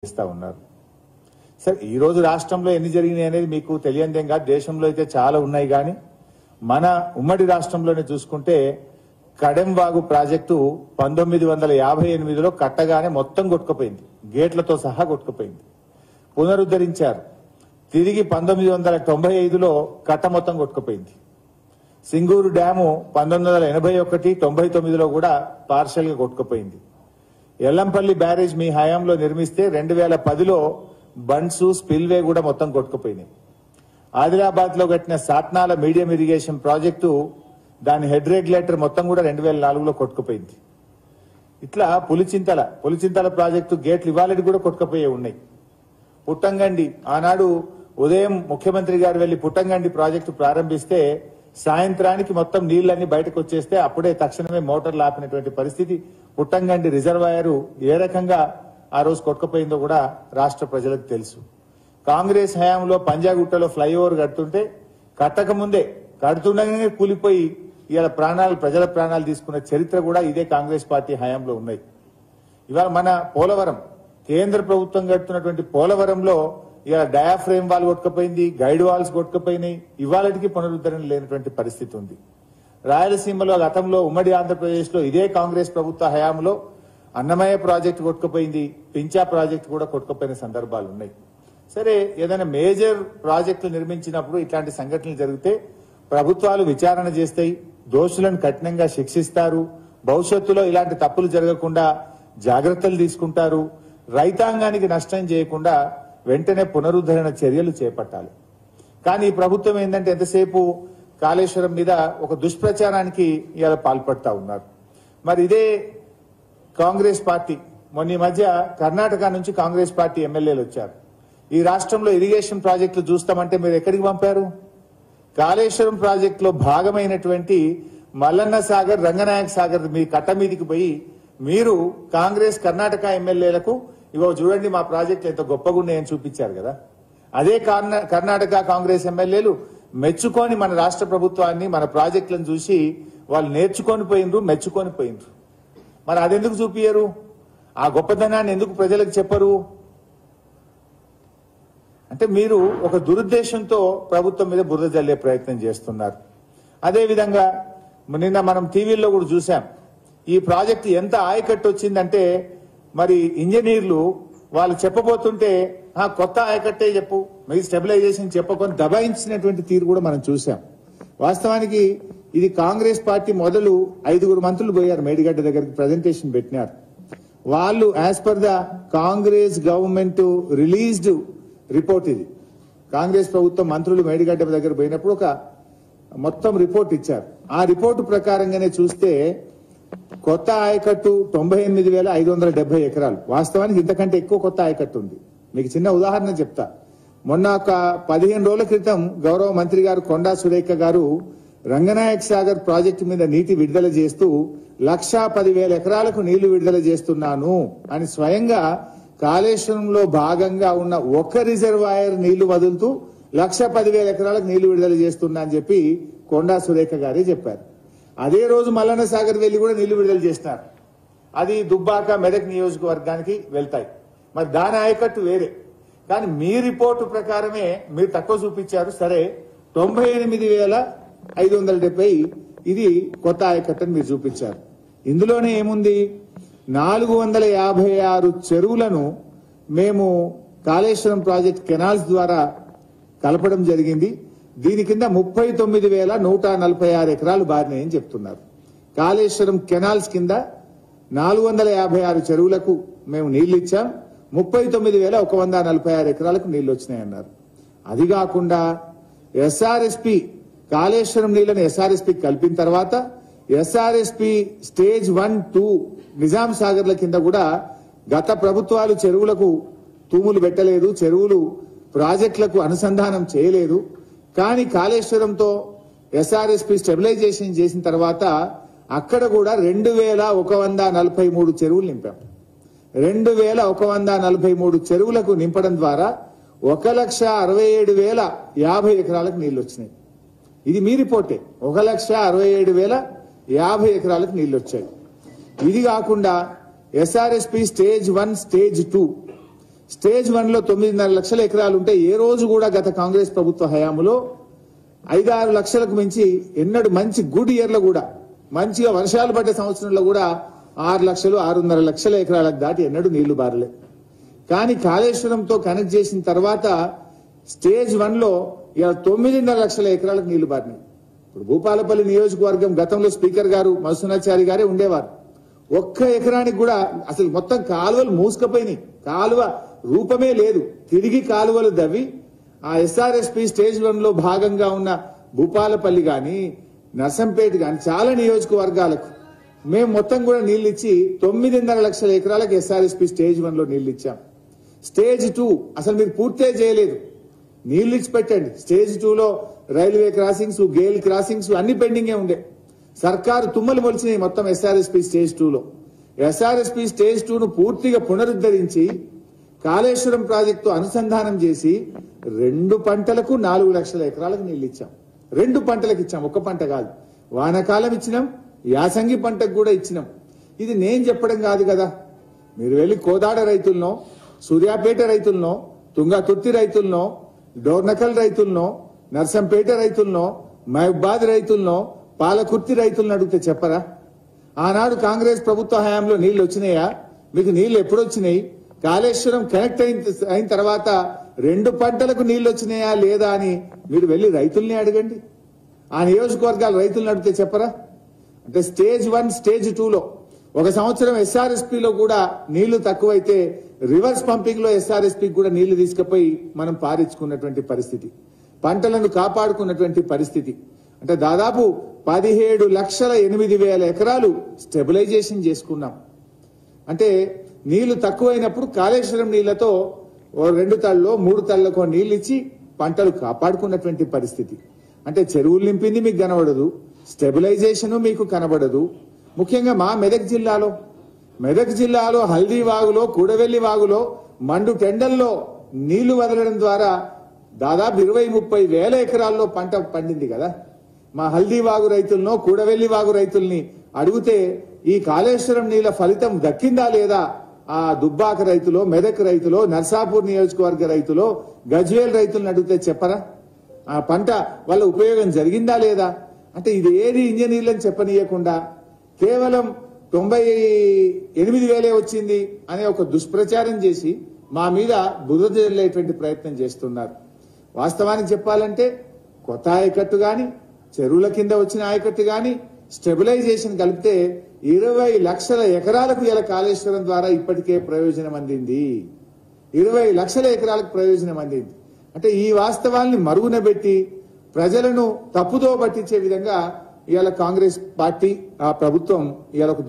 చేస్తా ఉన్నారు. సరే ఈ రోజు రాష్ట్రంలో ఎన్ని జరిగినాయి అనేది మీకు తెలియదేం కాదు. దేశంలో అయితే చాలా ఉన్నాయి. కానీ మన ఉమ్మడి రాష్ట్రంలోనే చూసుకుంటే కడెంవాగు ప్రాజెక్టు 1958లో కట్టగానే మొత్తం కొట్టుకుపోయింది, గేట్లతో సహా కొట్టుకుపోయింది. పునరుద్ధరించారు. తిరిగి 1995లో కట్ట మొత్తం కొట్టుకుపోయింది. సింగూరు డ్యాము 1981, 99లో కూడా పార్షల్ గా కొట్టుకుపోయింది. ఎల్లంపల్లి బ్యారేజ్ మీ హయాంలో నిర్మిస్తే 2010లో బండ్స్ స్పిల్వే కూడా మొత్తం కొట్టుకుపోయినాయి. ఆదిలాబాద్ లో కట్టిన సాత్నాల మీడియం ఇరిగేషన్ ప్రాజెక్టు దాని హెడ్ రెగ్యులేటర్ మొత్తం కూడా 2004లో కొట్టుకుపోయింది. ఇట్లా పులిచింతల ప్రాజెక్టు గేట్లు ఇవాళకి కూడా కొట్టుకుపోయే ఉన్నాయి. పుట్టంగండి ఆనాడు ఉదయం ముఖ్యమంత్రి గారు వెళ్లి పుట్టంగండి ప్రాజెక్టు ప్రారంభిస్తే సాయంత్రానికి మొత్తం నీళ్లన్నీ బయటకు వచ్చేస్తే అప్పుడే తక్షణమే మోటార్లు ఆపినటువంటి పరిస్థితి. పుట్టంగండి రిజర్వాయర్ ఏ రకంగా ఆ రోజు కొట్టుకుపోయిందో కూడా రాష్ట్ర ప్రజలకు తెలుసు. కాంగ్రెస్ హయాంలో పంజాగుట్టలో ఫ్లైఓవర్ కడుతుంటే కట్టక ముందే కడుతుండగానే కూలిపోయి ఇవాళ ప్రజల ప్రాణాలు తీసుకున్న చరిత్ర కూడా ఇదే కాంగ్రెస్ పార్టీ హయాంలో ఉన్నాయి. ఇవాళ మన పోలవరం కేంద్ర ప్రభుత్వం కడుతున్నటువంటి పోలవరంలో ఇవాళ డయాఫ్రేమ్ వాల్ కొట్టుకుపోయింది, గైడ్ వాల్స్ కొట్టుకుపోయినాయి. ఇవాళకి పునరుద్ధరణ లేనటువంటి పరిస్థితి ఉంది. రాయలసీమలో గతంలో ఉమ్మడి ఆంధ్రప్రదేశ్ లో ఇదే కాంగ్రెస్ ప్రభుత్వ హయాంలో అన్నమయ్య ప్రాజెక్టు కొట్టుకుపోయింది, పించా ప్రాజెక్టు కూడా కొట్టుకుపోయిన సందర్భాలు ఉన్నాయి. సరే ఏదైనా మేజర్ ప్రాజెక్టులు నిర్మించినప్పుడు ఇట్లాంటి సంఘటనలు జరిగితే ప్రభుత్వాలు విచారణ చేస్తాయి, దోషులను కఠినంగా శిక్షిస్తారు, భవిష్యత్తులో ఇలాంటి తప్పులు జరగకుండా జాగ్రత్తలు తీసుకుంటారు, రైతాంగానికి నష్టం చేయకుండా వెంటనే పునరుద్ధరణ చర్యలు చేపట్టాలి. కానీ ఈ ప్రభుత్వం ఏంటంటే ఎంతసేపు కాళేశ్వరం మీద ఒక దుష్ప్రచారానికి ఇవాళ పాల్పడతా ఉన్నారు. మరి ఇదే కాంగ్రెస్ పార్టీ మొన్న ఈ మధ్య కర్ణాటక నుంచి కాంగ్రెస్ పార్టీ ఎమ్మెల్యేలు వచ్చారు. ఈ రాష్ట్రంలో ఇరిగేషన్ ప్రాజెక్టులు చూస్తామంటే మీరు ఎక్కడికి పంపారు? కాళేశ్వరం ప్రాజెక్టులో భాగమైనటువంటి మల్లన్న సాగర్, రంగనాయక సాగర్ మీ కట్ట మీదికి పోయి మీరు కాంగ్రెస్ కర్ణాటక ఎమ్మెల్యేలకు ఇవో చూడండి మా ప్రాజెక్టులు ఎంత గొప్పగా ఉన్నాయని చూపించారు కదా. అదే కర్ణాటక కాంగ్రెస్ ఎమ్మెల్యేలు మెచ్చుకొని మన రాష్ట్ర ప్రభుత్వాన్ని, మన ప్రాజెక్టులను చూసి వాళ్ళు నేర్చుకొని పోయినరు, మెచ్చుకొని పోయినరు. మరి అదెందుకు చూపియరు? ఆ గొప్పతనాన్ని ఎందుకు ప్రజలకు చెప్పరు? అంటే మీరు ఒక దురుద్దేశంతో ప్రభుత్వం మీద బురద జల్లే ప్రయత్నం చేస్తున్నారు. అదేవిధంగా నిన్న మనం టీవీల్లో కూడా చూసాం. ఈ ప్రాజెక్టు ఎంత ఆయకట్టు వచ్చిందంటే మరి ఇంజనీర్లు వాళ్ళు చెప్పబోతుంటే కొత్త ఆయకట్టే చెప్పు, మీరు స్టెబిలైజేషన్ చెప్పకొని దబాయించినటువంటి తీరు కూడా మనం చూసాం. వాస్తవానికి ఇది కాంగ్రెస్ పార్టీ మొదలు 5 మంత్రులు పోయారు మేడిగడ్డ దగ్గరికి, ప్రజెంటేషన్ పెట్టినారు. వాళ్ళు as per the Congress government released report, ఇది కాంగ్రెస్ ప్రభుత్వం మంత్రులు మేడిగడ్డ దగ్గర పోయినప్పుడు ఒక మొత్తం రిపోర్ట్ ఇచ్చారు. ఆ రిపోర్టు ప్రకారంగానే చూస్తే కొత్త ఆయకట్టు 98,570 ఎకరాలు. వాస్తవానికి ఇంతకంటే ఎక్కువ కొత్త ఆయకట్టు ఉంది. మీకు చిన్న ఉదాహరణ చెప్తా. మొన్న ఒక 15 రోజుల క్రితం గౌరవ మంత్రి గారు కొండా సురేఖ గారు రంగనాయక సాగర్ ప్రాజెక్టు మీద నీటి విడుదల చేస్తూ 1,10,000 ఎకరాలకు నీళ్లు విడుదల చేస్తున్నాను అని స్వయంగా కాళేశ్వరంలో భాగంగా ఉన్న ఒక రిజర్వాయర్ నీళ్లు వదులుతూ 1,10,000 ఎకరాలకు నీళ్లు విడుదల చేస్తున్నా అని చెప్పి కొండా సురేఖ గారే చెప్పారు. అదే రోజు మల్లన్న సాగర్ వెళ్లి కూడా నీళ్లు విడుదల చేస్తున్నారు. అది దుబ్బాక, మెదక్ నియోజకవర్గానికి వెళ్తాయి. మరి దాని ఆయకట్టు వేరే. కానీ మీ రిపోర్టు ప్రకారమే మీరు తక్కువ చూపించారు. సరే 98,570 ఇది కొత్త ఆయకట్టు అని మీరు చూపించారు. ఇందులోనే ఏముంది? 456 చెరువులను మేము కాళేశ్వరం ప్రాజెక్ట్ కెనాల్స్ ద్వారా కలపడం జరిగింది. దీని కింద 39,146 ఎకరాలు బారినాయని చెప్తున్నారు. కాళేశ్వరం కెనాల్స్ కింద 456 చెరువులకు మేము నీళ్లు ఇచ్చాం, 39,146 ఎకరాలకు నీళ్లు వచ్చినాయన్నారు. అది కాకుండా ఎస్ఆర్ఎస్పి కాళేశ్వరం నీళ్లను ఎస్ఆర్ఎస్పి కలిపిన తర్వాత ఎస్ఆర్ఎస్పి స్టేజ్ 1, 2 నిజాం సాగర్ల కింద కూడా గత ప్రభుత్వాలు చెరువులకు తూములు పెట్టలేదు, చెరువులు ప్రాజెక్టులకు అనుసంధానం చేయలేదు. కానీ కాళేశ్వరంతో ఎస్ఆర్ఎస్పి స్టెబిలైజేషన్ చేసిన తర్వాత అక్కడ కూడా 2,143 చెరువులు నింపాం. 2,143 చెరువులకు నింపడం ద్వారా 1,67,050 ఎకరాలకు నీళ్లు వచ్చినాయి. ఇది మీ రిపోర్టే. 1,67,050 ఎకరాలకు నీళ్లు వచ్చాయి. ఇది కాకుండా ఎస్ఆర్ఎస్పి స్టేజ్ 1, స్టేజ్ 2 స్టేజ్ 1 లో 9.5 లక్షల ఎకరాలు ఉంటే ఏ రోజు కూడా గత కాంగ్రెస్ ప్రభుత్వ హయాంలో 5-6 లక్షలకు మించి ఎన్నడూ మంచి గుడ్ ఇయర్ లో కూడా మంచిగా వర్షాలు పడ్డ సంవత్సరంలో కూడా 6 లక్షలు 6.5 లక్షల ఎకరాలకు దాటి ఎన్నడూ నీళ్లు బారలే. కానీ కాళేశ్వరంతో కనెక్ట్ చేసిన తర్వాత స్టేజ్ 1 లో 9.5 లక్షల ఎకరాలకు నీళ్లు బారినాయి. ఇప్పుడు భూపాలపల్లి నియోజకవర్గం గతంలో స్పీకర్ గారు మధుసూనాచారి గారే ఉండేవారు. ఒక్క ఎకరానికి కూడా అసలు మొత్తం కాలువలు మూసుకపోయినాయి, కాలువ రూపమే లేదు. తిరిగి కాలువలు దవ్వి ఆ ఎస్ఆర్ఎస్పీ స్టేజ్ 1 లో భాగంగా ఉన్న భూపాలపల్లి గాని నర్సంపేట గాని చాలా నియోజకవర్గాలకు మేము మొత్తం కూడా నీళ్లు ఇచ్చి 9.5 లక్షల ఎకరాలకు ఎస్ఆర్ఎస్పీ స్టేజ్ 1 లో నీళ్లు ఇచ్చాం. స్టేజ్ 2 అసలు మీరు పూర్తే చేయలేదు, నీళ్లు ఇచ్చి పెట్టండి. స్టేజ్ 2 లో రైల్వే క్రాసింగ్స్, గేల్ క్రాసింగ్స్ అన్ని పెండింగే ఉండే. సర్కారు తుమ్మలు మొలిచినాయి మొత్తం ఎస్ఆర్ఎస్పీ స్టేజ్ 2 లో. ఎస్ఆర్ఎస్పీ స్టేజ్ 2 ను పూర్తిగా పునరుద్ధరించి కాళేశ్వరం ప్రాజెక్టు అనుసంధానం చేసి 2 పంటలకు 4 లక్షల ఎకరాలకు నీళ్లు ఇచ్చాం. 2 పంటలకు ఇచ్చాం, ఒక్క పంట కాదు. వానాకాలం ఇచ్చినాం, యాసంగి పంటకు కూడా ఇచ్చినాం. ఇది నేను చెప్పడం కాదు కదా. మీరు వెళ్లి కోదాడ రైతులనో, సూర్యాపేట రైతులనో, తుంగతుర్తి రైతులనో, డోర్నకల్ రైతులనో, నర్సంపేట రైతులనో, మహబాద్ రైతులనో, పాలకుర్తి రైతులను అడిగితే చెప్పరా? ఆనాడు కాంగ్రెస్ ప్రభుత్వ హయాంలో నీళ్లు వచ్చినాయా? మీకు నీళ్లు ఎప్పుడు వచ్చినాయి? కాళేశ్వరం కనెక్ట్ అయిన తర్వాత 2 పంటలకు నీళ్లు వచ్చినాయా లేదా అని మీరు వెళ్లి రైతుల్ని అడగండి. ఆ నియోజకవర్గాల రైతులను అడిగితే చెప్పరా? అంటే స్టేజ్ 1, స్టేజ్ 2 లో ఒక సంవత్సరం ఎస్ఆర్ఎస్పీలో కూడా నీళ్లు తక్కువైతే రివర్స్ పంపింగ్ లో ఎస్ఆర్ఎస్పీకి కూడా నీళ్లు తీసుకుపోయి మనం పారించుకున్నటువంటి పరిస్థితి, పంటలను కాపాడుకున్నటువంటి పరిస్థితి. అంటే దాదాపు 17,08,000 ఎకరాలు స్టెబిలైజేషన్ చేసుకున్నాం. అంటే నీళ్లు తక్కువైనప్పుడు కాళేశ్వరం నీళ్లతో 2 తళ్ళలో 3 తళ్ళకో నీళ్లు ఇచ్చి పంటలు కాపాడుకున్నటువంటి పరిస్థితి. అంటే చెరువులు నింపింది మీకు కనబడదు, స్టెబిలైజేషన్ మీకు కనబడదు. ముఖ్యంగా మా మెదక్ జిల్లాలో హల్దీ వాగులో, కూడవెల్లి వాగులో మండు టెండల్లో నీళ్లు వదలడం ద్వారా దాదాపు 20-30 వేల ఎకరాల్లో పంట పండింది కదా. మా హల్దీ వాగు రైతులను, కూడవెల్లి వాగు రైతుల్ని అడిగితే ఈ కాళేశ్వరం నీళ్ల ఫలితం దక్కిందా లేదా? ఆ దుబ్బాక రైతులో, మెదక్ రైతులో, నర్సాపూర్ నియోజకవర్గ రైతులో, గజ్వేల్ రైతులను అడిగితే చెప్పరా? ఆ పంట వల్ల ఉపయోగం జరిగిందా లేదా? అంటే ఇది ఏది ఇంజనీర్లను చెప్పనీయకుండా కేవలం 98,000 వచ్చింది అనే ఒక దుష్ప్రచారం చేసి మా మీద బురద జల్లేటువంటి ప్రయత్నం చేస్తున్నారు. వాస్తవానికి చెప్పాలంటే కొత్త ఆయకట్టు గాని, చెరువుల కింద వచ్చిన ఆయకట్టు గాని, స్టెబిలైజేషన్ కలిపితే 20 లక్షల ఎకరాలకు ఇలా కాళేశ్వరం ద్వారా ఇప్పటికే ప్రయోజనం అందింది. 20 లక్షల ఎకరాలకు ప్రయోజనం అందింది. అంటే ఈ వాస్తవాల్ని మరుగున పెట్టి ప్రజలను తప్పుదో పట్టించే విధంగా ఇవాళ కాంగ్రెస్ పార్టీ, ఆ ప్రభుత్వం ఇవాళ ఒక